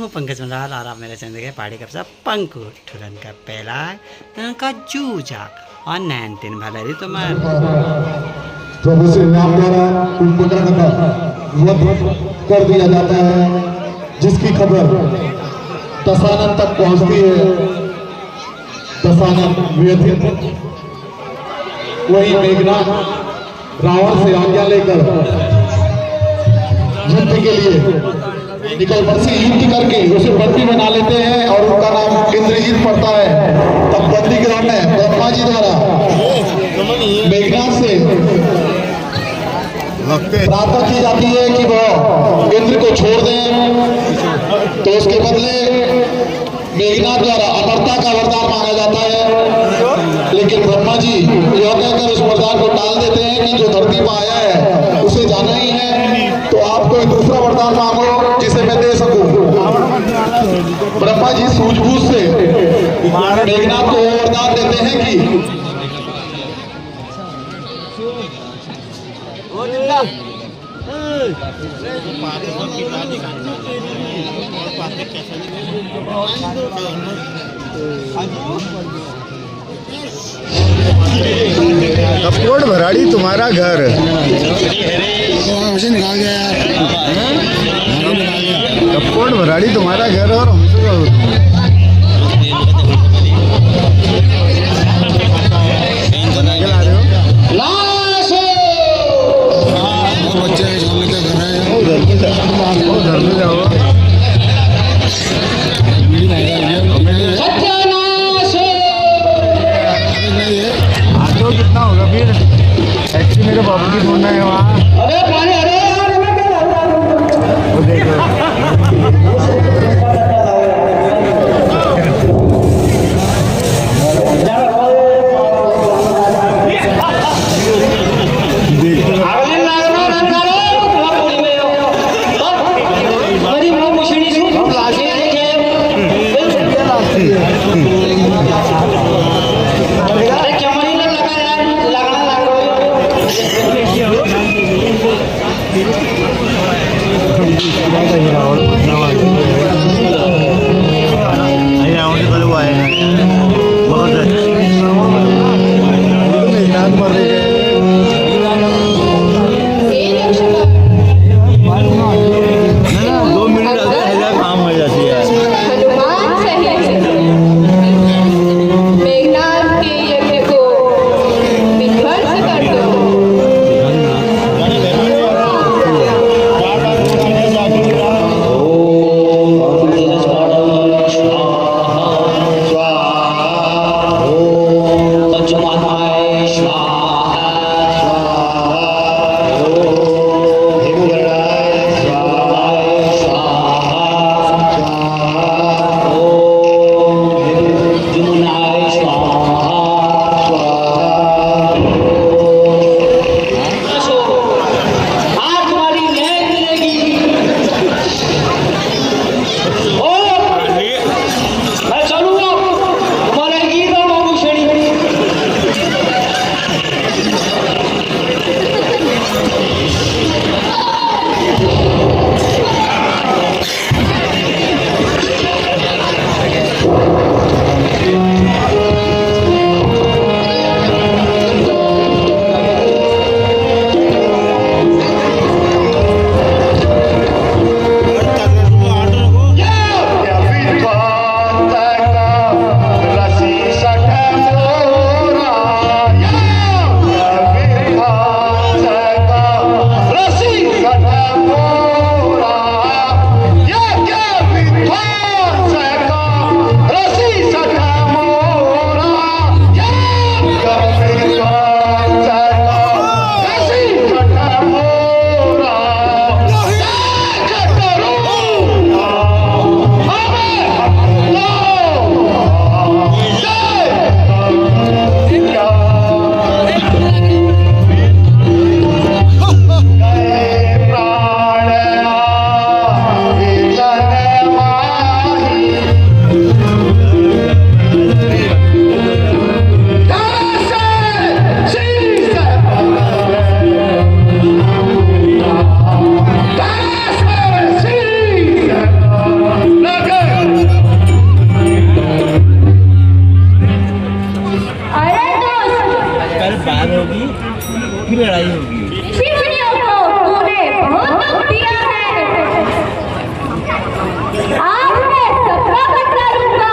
पंकज मलाल और आप मेरे चंद के पहाड़ी कब्जा पंकु ठुरन का पहला का जूझा और 19 भले तुम्हारे जब उसे नाम द्वारा उपकरण का वध कर दिया जाता है, जिसकी खबर दशानन तक पहुंचती है, दशानन व्यथित वही मेघनाथ रावण से आज्ञा लेकर युद्ध के लिए निकल बरसी युद्ध करके उसे बंदी बना लेते हैं और उनका नाम इंद्रजीत पड़ता है। तब बंदी गृह में ब्रह्मा जी द्वारा मेघनाथ से प्रार्थना की जाती है कि वह इंद्र को छोड़ दें, तो उसके बदले मेघनाथ द्वारा अमरता का वरदान मांगा जाता है। लेकिन ब्रह्मा जी यह कहकर उस वरदान को टाल देते हैं कि जो धरती पर आया है उसे जाना ही है, तो आप कोई दूसरा वरदान मांगो जिसे मैं दे सकूं। ब्रह्मा जी सूझबूझ से मेघनाथ को वरदान देते हैं कि कपकोट भराड़ी तुम्हारा घर हमसे निकाल गया यार, कपकोट भराड़ी तुम्हारा घर और हमसे बना के ला रहे हो। बच्चे सामने क्या कर रहे हैं? घर में जाओ। आटो कितना होगा फिर? टैक्सी मेरे बाबू की ढूंढना है वहाँ। वो देखो ऋषि मुनियों को तूने बहुत दुख दिया है। आज मैं सबका बदला लूंगा।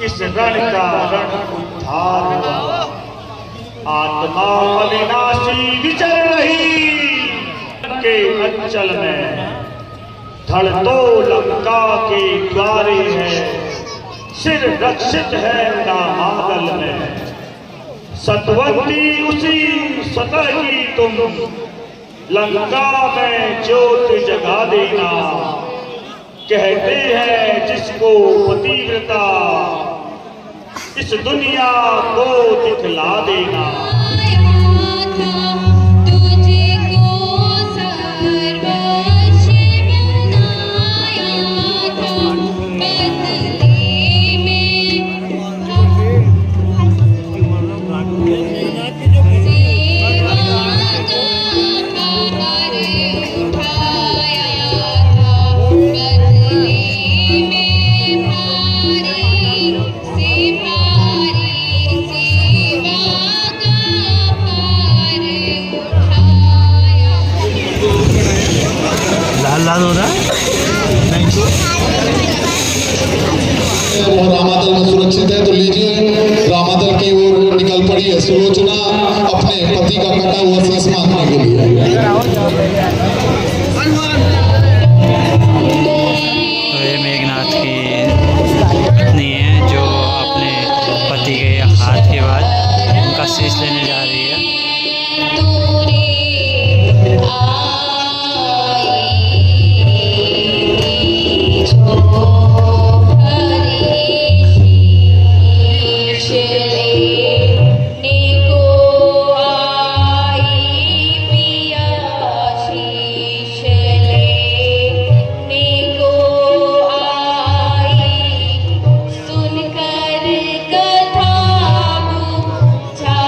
इस रण का रण उद्धार हुआ। आत्मा अविनाशी विचर रही के अंचल में, धड़ तो लंका के द्वारे है, सिर रक्षित है नामागल में। सतवंती उसी सतह की तुम, लंका में ज्योत जगा देना। कहते हैं जिसको पतिव्रता, इस दुनिया को दिखला देना। लाल हो रहा है। और रामादल में सुरक्षित है, तो लीजिए रामादल की ओर निकल पड़ी है सुलोचना अपने पति का कटा हुआ शीश मांगने के लिए। तो ये मेघनाथ की पत्नी है जो अपने पति के हाथ के बाद उनका शीश लेने जा रही है। सुनकर कथा बुझा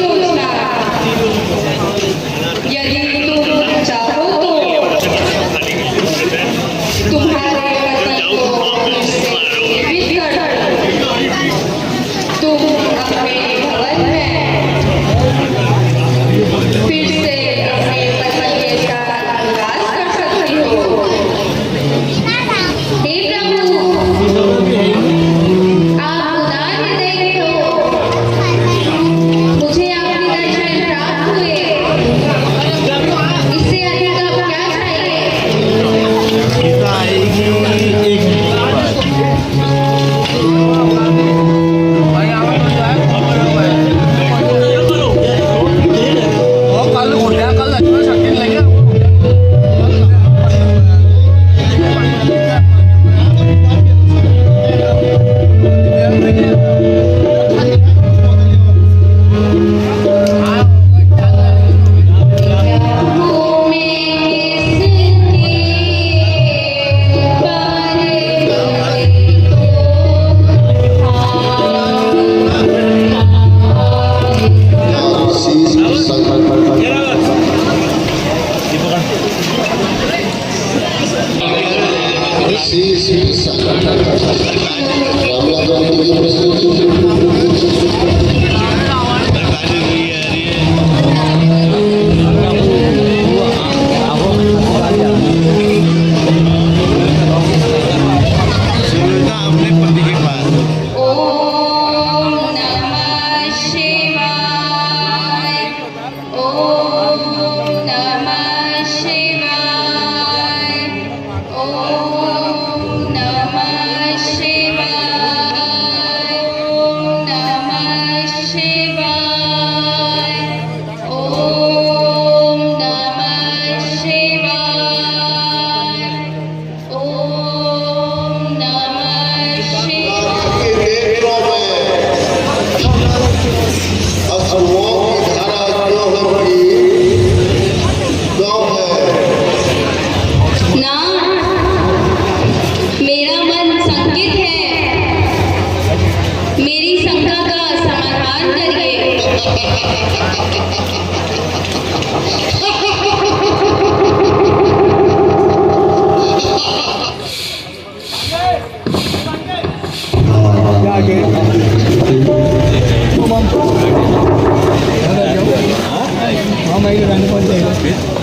लोचना, यदि तुम चाहो तो तुम्हारे वतन को फिर से जीवित कर तुम अपने भवन में फिर से अपने वतन के साथ निवास कर सकती हो। हे प्रभु, आप उदार हृदय के हो, मुझे आपके दर्शन प्राप्त हुए, इससे अधिक अब क्या चाहिए।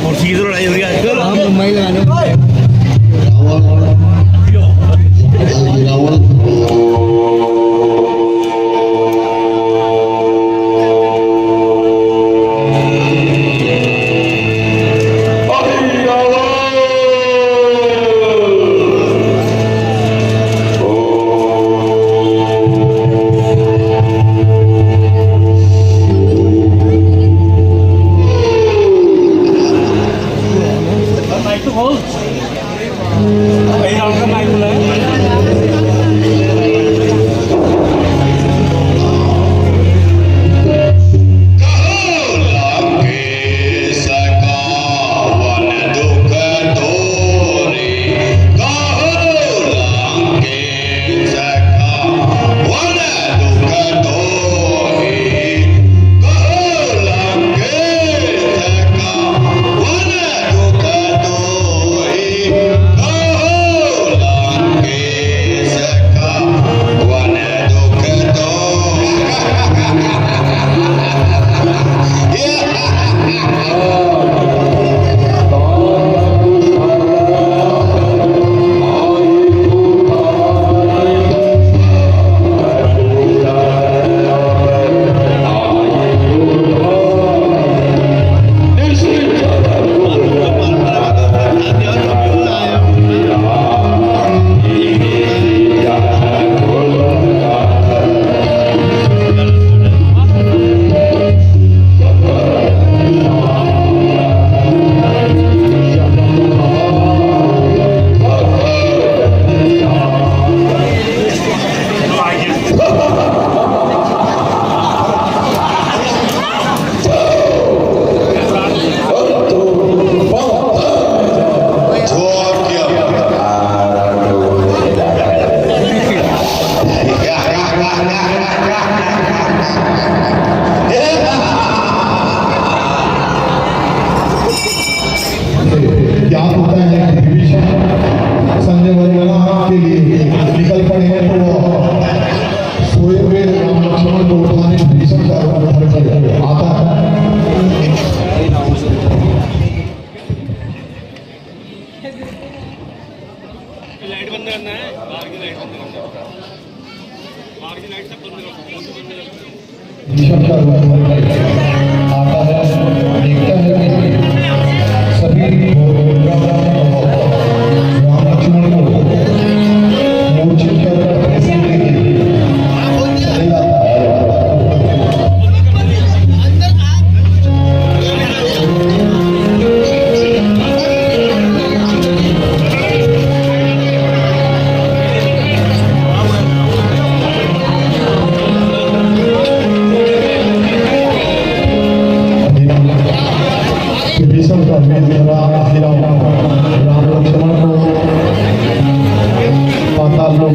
कुर्सी की तो लड़ाई हो रही है आजकल। हाँ, मुंबई लगाने निकल पड़े हैं तो वो सोए हुए राम लक्ष्मण को उठाने भीषण का आता है। लाइट बंद करना है, बाहर की लाइट बंद करना है, बाहर की लाइट सब बंद करना है। भीषण का आता है, देखता है कि सभी राम लक्ष्मण को मूर्छित कर राम लक्ष्मण को पाताल लोक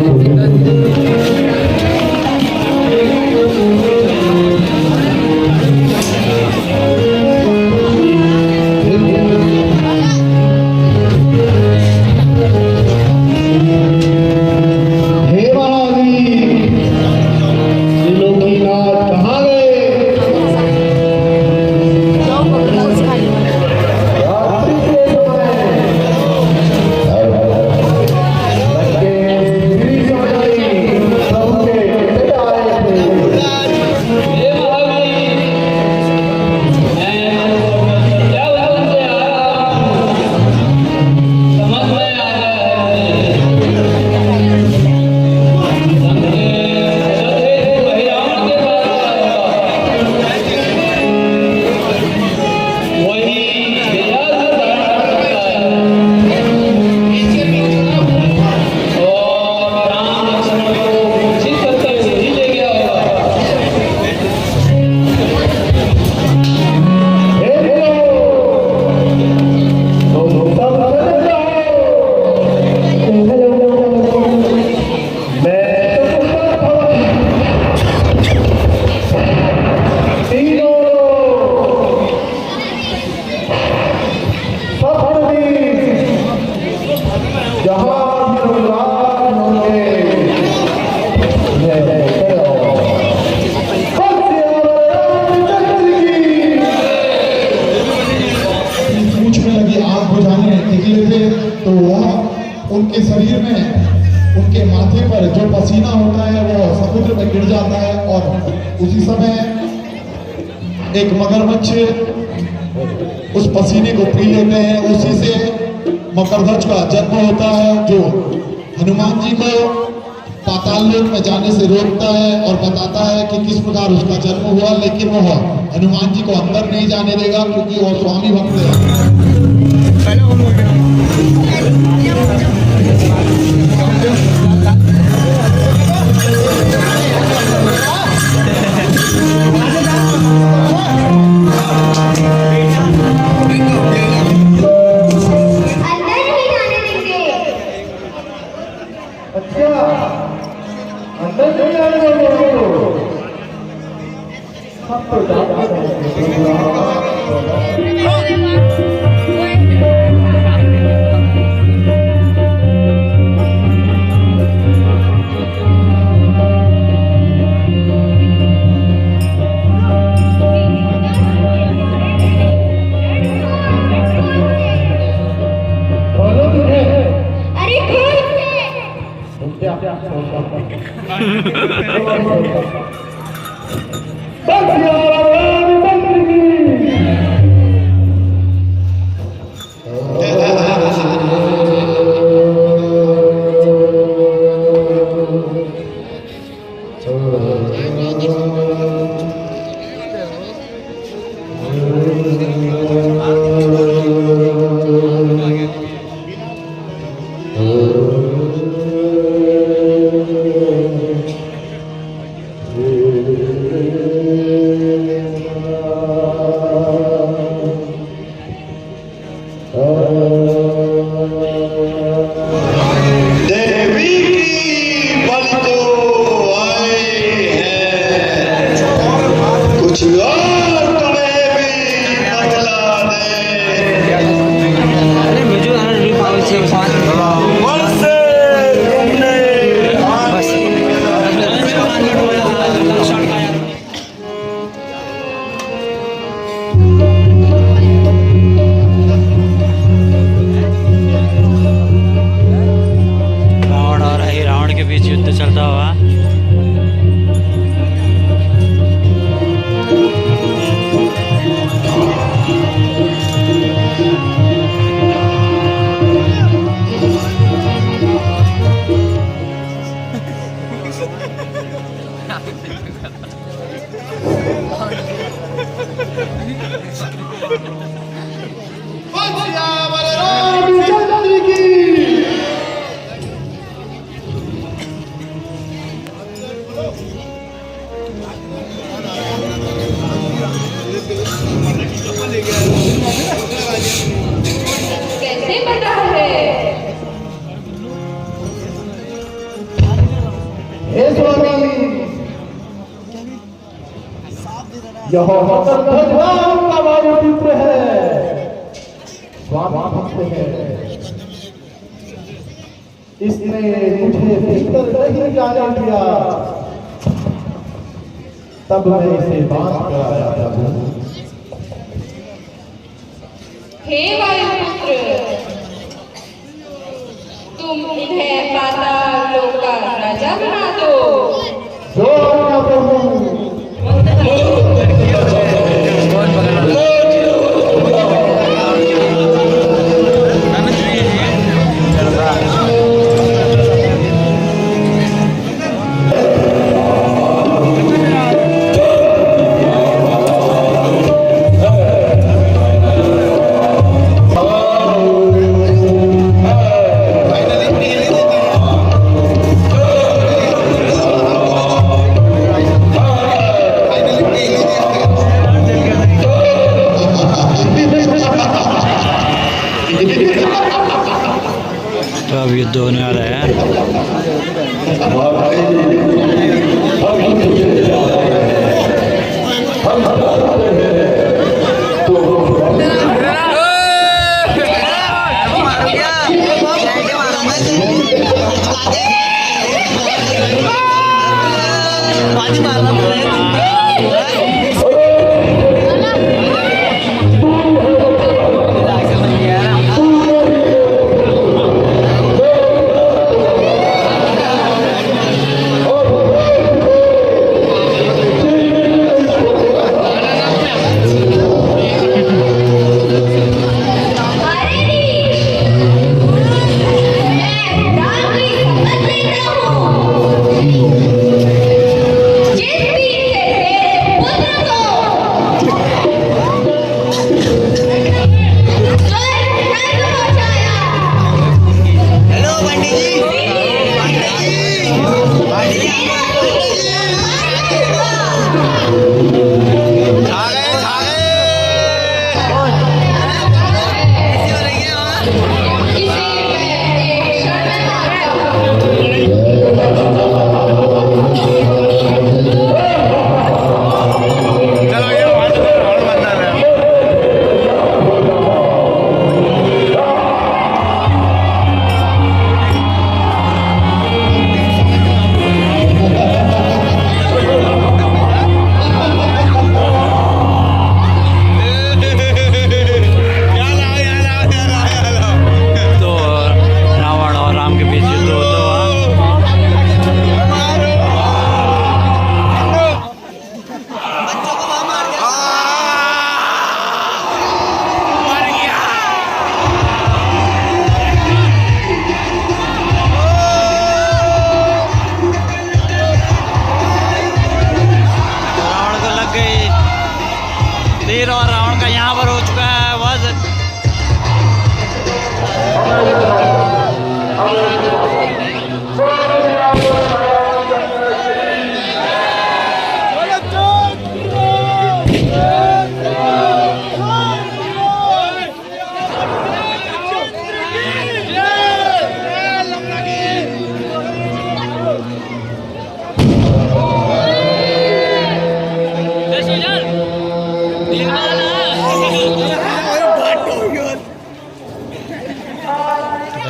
तो वह उनके शरीर में, उनके माथे पर जो पसीना होता है वो समुद्र में गिर जाता है और उसी समय एक मगरमच्छ उस पसीने को पी लेते हैं। उसी से मकरध्वज का जन्म होता है जो हनुमान जी को पाताल लोक में जाने से रोकता है और बताता है कि किस प्रकार उसका जन्म हुआ, लेकिन वह हनुमान जी को अंदर नहीं जाने देगा क्योंकि वह स्वामी भक्त है। युद्ध चलता हुआ। कैसे बना है? यह भगवान का वायुपुत्र है, स्वामी भक्त है। इसने मुझे भीतर नहीं जाने दिया, तब मैं इसे बांध कर आया था। हे वायुपुत्र, तुम इन्हें पाताल लोक का राजा बना दो। जो आज्ञा प्रभु। तो अब युद्ध होने वाला है। तीर और रावण का यहाँ पर हो चुका है वध।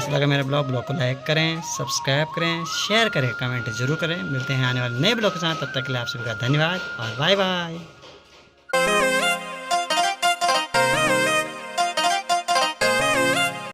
अगर मेरे ब्लॉग को लाइक करें, सब्सक्राइब करें, शेयर करें, कमेंट जरूर करें। मिलते हैं आने वाले नए ब्लॉग के साथ। तब तक के लिए आप सभी का धन्यवाद और बाय बाय।